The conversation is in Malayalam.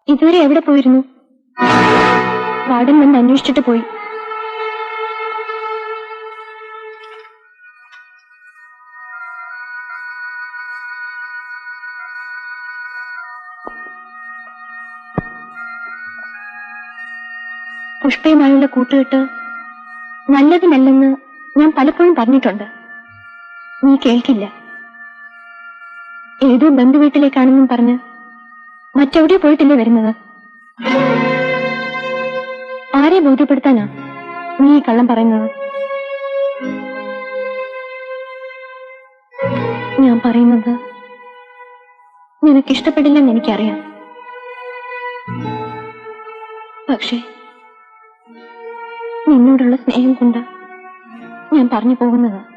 ഇതുവരെ എവിടെ പോയിരുന്നു? വാർഡൻ വന്ന് അന്വേഷിച്ചിട്ട് പോയി. പുഷ്പയുമായുള്ള കൂട്ടുകെട്ട് നല്ലതിനല്ലെന്ന് ഞാൻ പലപ്പോഴും പറഞ്ഞിട്ടുണ്ട്. നീ കേൾക്കില്ല. ഏതോ ബന്ധുവീട്ടിലേക്കാണെന്നും പറഞ്ഞ് മറ്റെവിടെ പോയിട്ടില്ലേ വരുന്നത്? ആരെ ബോധ്യപ്പെടുത്താനാ നീ ഈ കള്ളം പറയുന്നത്? ഞാൻ പറയുന്നത് നിനക്കിഷ്ടപ്പെടില്ലെന്ന് എനിക്കറിയാം. പക്ഷേ നിന്നോടുള്ള സ്നേഹം കൊണ്ട് ഞാൻ പറഞ്ഞു പോകുന്നത്.